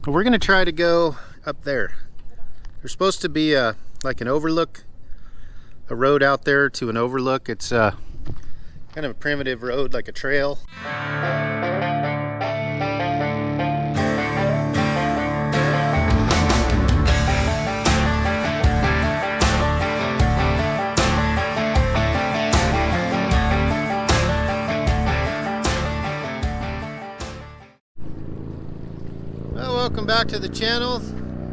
We're gonna try to go up there. There's supposed to be like an overlook, a road out there to an overlook. It's kind of a primitive road, like a trail. Well, welcome back to the channel.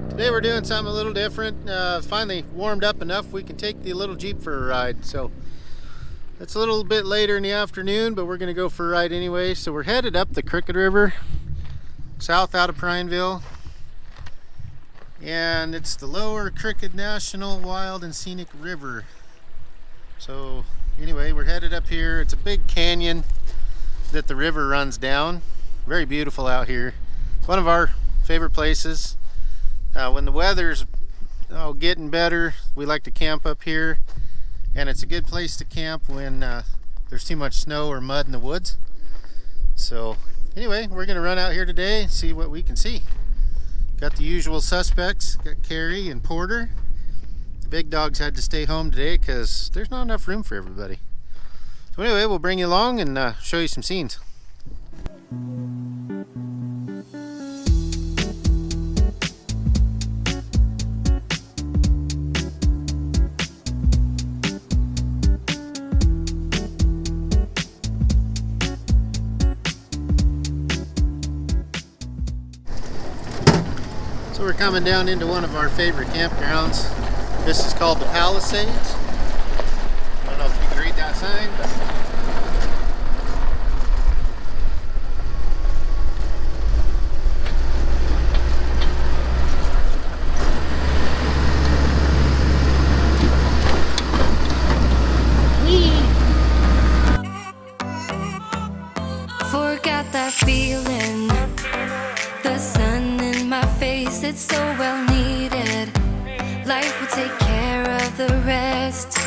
Today we're doing something a little different. Finally warmed up enough we can take the little Jeep for a ride. So it's a little bit later in the afternoon, but we're going to go for a ride anyway. So we're headed up the Crooked River, south out of Prineville. And it's the Lower Crooked National Wild and Scenic River. So anyway, we're headed up here. It's a big canyon that the river runs down. Very beautiful out here. One of our favorite places. When the weather's getting better, we like to camp up here, and it's a good place to camp when there's too much snow or mud in the woods. So anyway, we're gonna run out here today and see what we can see. Got the usual suspects, got Carrie and Porter. The big dogs had to stay home today because there's not enough room for everybody. So anyway, we'll bring you along and show you some scenes. So we're coming down into one of our favorite campgrounds. This is called the Palisades. I don't know if you can read that sign, but forgot that feeling. The sun in my face, it's so well needed. Life will take care of the rest.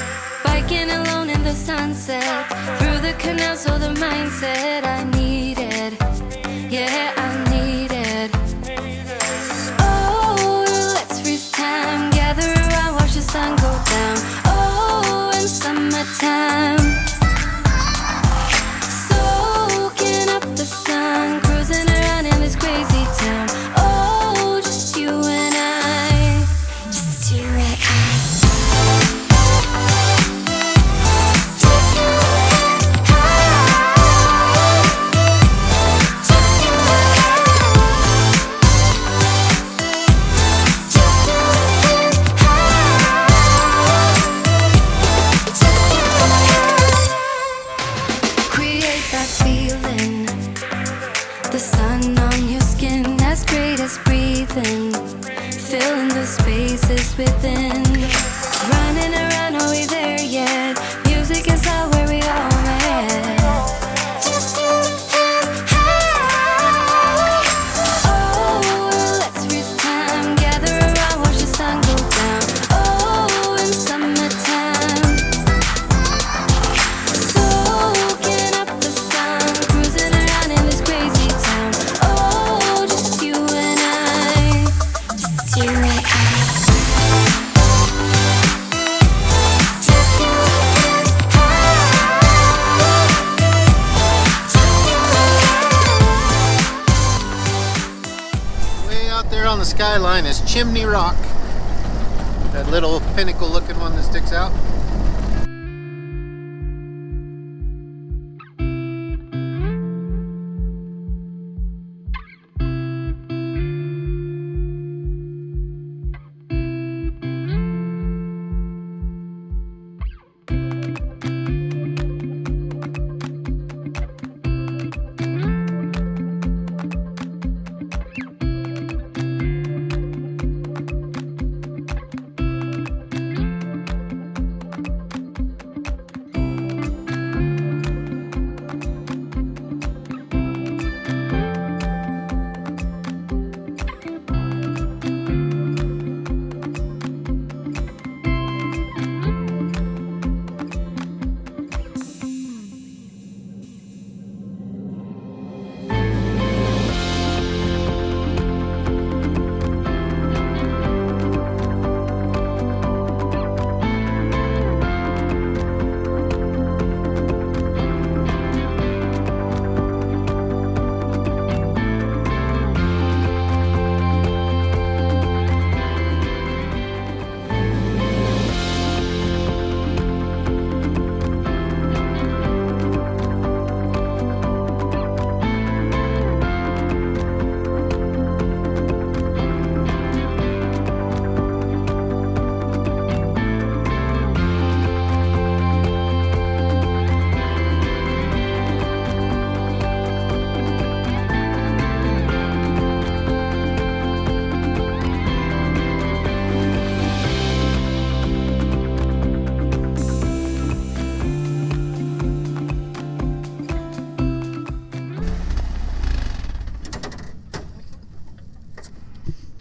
Biking alone in the sunset, through the canal, so the mindset I needed. Yeah, I needed. Oh, let's freeze time, gather around, watch the sun go down. Oh, in summertime, soaking up the sun, cruising around in this crazy town. Oh, just you and I, just you and I. Just you and I. Just you and I. Just you and I. Just you and I. Create that feeling. The sun on your skin, as great as breathing. Filling the spaces within. Running around, are we there yet? Music is all where we all met. Just you and I. Oh, let's freeze time, gather around, watch the sun go down. Oh, in summertime, soaking up the sun, cruising around in this crazy town. Oh, just you and I, just you and I. Just you and I. Just you and I. way out there on the skyline is Chimney Rock. That little pinnacle looking one that sticks out.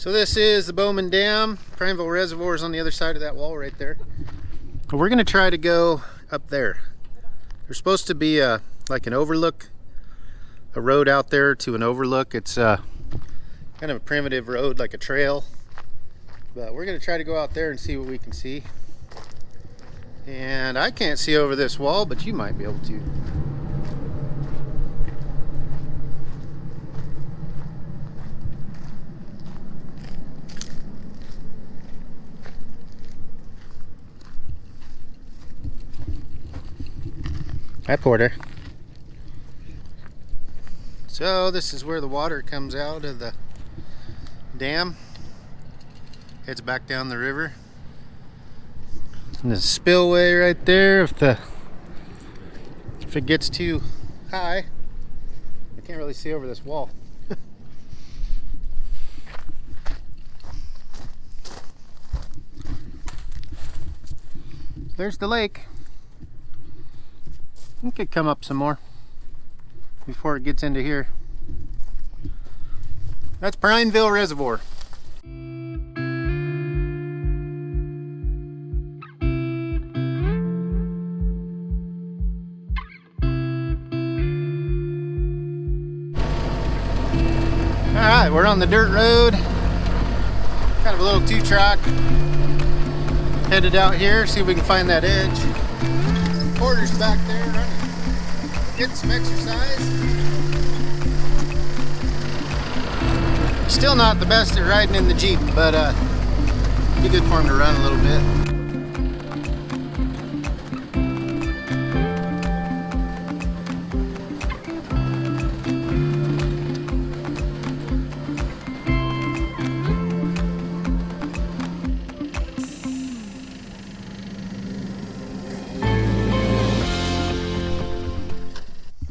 So this is the Bowman Dam. Prineville Reservoir is on the other side of that wall right there. We're gonna try to go up there. There's supposed to be like an overlook, a road out there to an overlook. It's kind of a primitive road, like a trail. But we're gonna try to go out there and see what we can see. And I can't see over this wall, but you might be able to. Hi, Porter. So this is where the water comes out of the dam. Heads back down the river. And the spillway right there, if it gets too high, I can't really see over this wall. There's the lake. It could come up some more before it gets into here. That's Prineville Reservoir. Alright, we're on the dirt road. Kind of a little 2-track. Headed out here, see if we can find that edge. Porter's back there running. Getting some exercise. Still not the best at riding in the Jeep, but be good for him to run a little bit.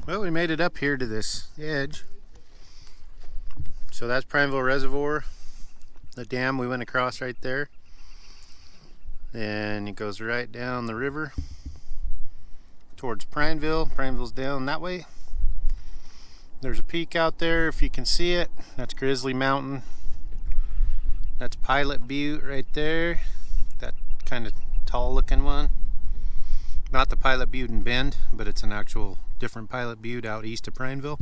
Well, we made it up here to this edge. So that's Prineville Reservoir, the dam we went across right there. And it goes right down the river towards Prineville. Prineville's down that way. There's a peak out there if you can see it. That's Grizzly Mountain. That's Pilot Butte right there. That kind of tall looking one. Not the Pilot Butte in Bend, but it's an actual different Pilot Butte out east of Prineville.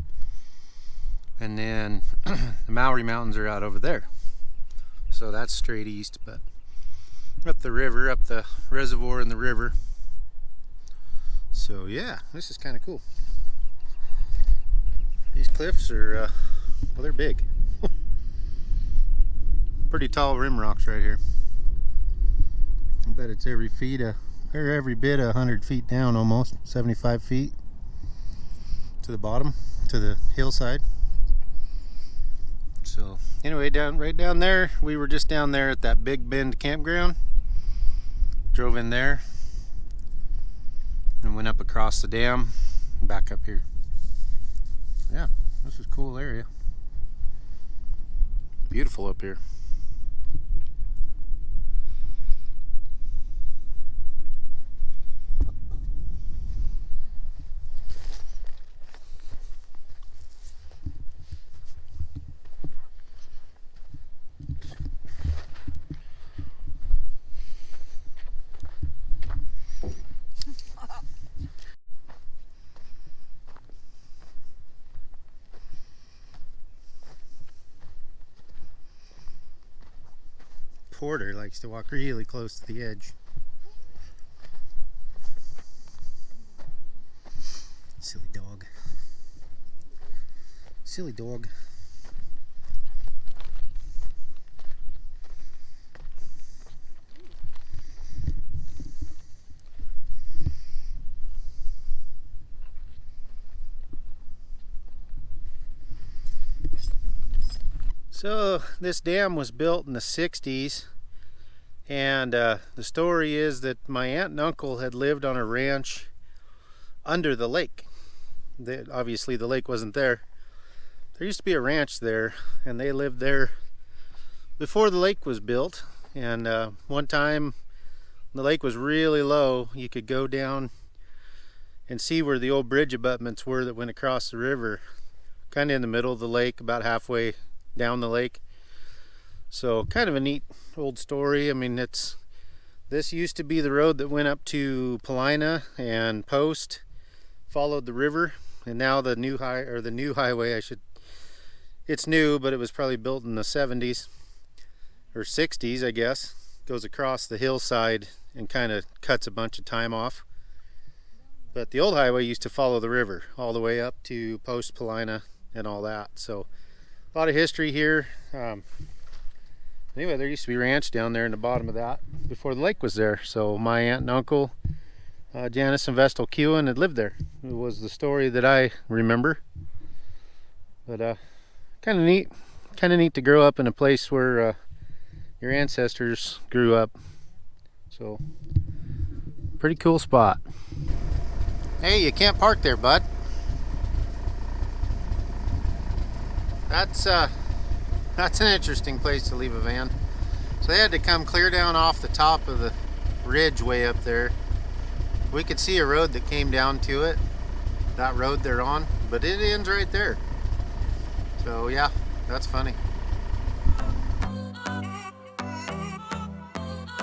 And then the Maori Mountains are out over there. So that's straight east, but up the river, up the reservoir and the river. So yeah, this is kind of cool. These cliffs are, well, they're big. Pretty tall rim rocks right here. I bet it's every bit 100 feet down, almost 75 feet to the bottom, to the hillside. So anyway, right down there, we were just down there at that Big Bend campground. Drove in there and went up across the dam and back up here. Yeah, this is a cool area. Beautiful up here. Porter likes to walk really close to the edge. Silly dog. Silly dog. So this dam was built in the 60s, and the story is that my aunt and uncle had lived on a ranch under the lake. Obviously the lake wasn't there. There used to be a ranch there, and they lived there before the lake was built. And one time the lake was really low. You could go down and see where the old bridge abutments were that went across the river, kind of in the middle of the lake, about halfway down the lake. So kind of a neat old story. I mean, this used to be the road that went up to Paulina and Post, followed the river, and now the new highway, it's new, but it was probably built in the 70s or 60s, I guess. Goes across the hillside and kind of cuts a bunch of time off. But the old highway used to follow the river all the way up to Post Paulina and all that. So a lot of history here. Anyway, there used to be a ranch down there in the bottom of that before the lake was there. So my aunt and uncle, Janice and Vestal Kewen, had lived there. It was the story that I remember. But kind of neat to grow up in a place where your ancestors grew up. So pretty cool spot. Hey, you can't park there, bud. That's an interesting place to leave a van. So they had to come clear down off the top of the ridge way up there. We could see a road that came down to it, that road they're on, but it ends right there. So yeah, that's funny.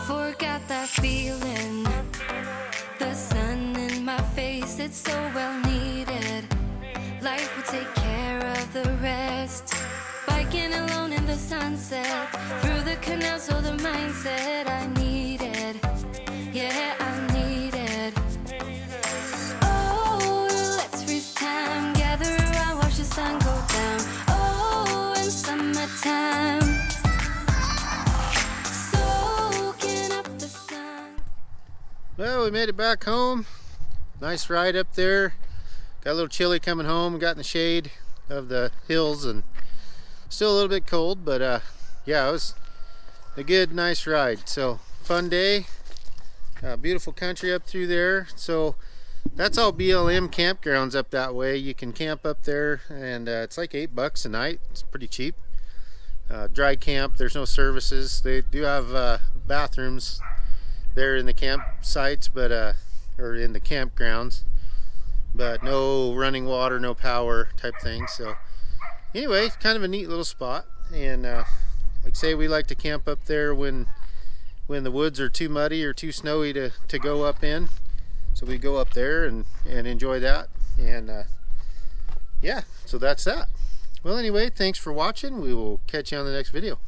Forgot that feeling, the sun in my face, it's so well needed. Life will take care of the rest. Biking alone in the sunset, through the canal, so the mindset I needed. Yeah, I needed. Oh, let's freeze time, gather around, watch the sun go down. Oh, in summertime, soaking up the sun. Well, we made it back home. Nice ride up there. Got a little chilly coming home. Got in the shade of the hills and still a little bit cold, but yeah, it was a good, nice ride. So fun day. Beautiful country up through there. So that's all BLM campgrounds up that way. You can camp up there, and it's like $8 a night. It's pretty cheap. Dry camp. There's no services. They do have bathrooms there in the campsites, but or in the campgrounds, but no running water, no power type thing. So anyway, kind of a neat little spot. And like I say, we like to camp up there when the woods are too muddy or too snowy to go up in. So we go up there and enjoy that. And yeah, so that's that. Well, anyway, thanks for watching. We will catch you on the next video.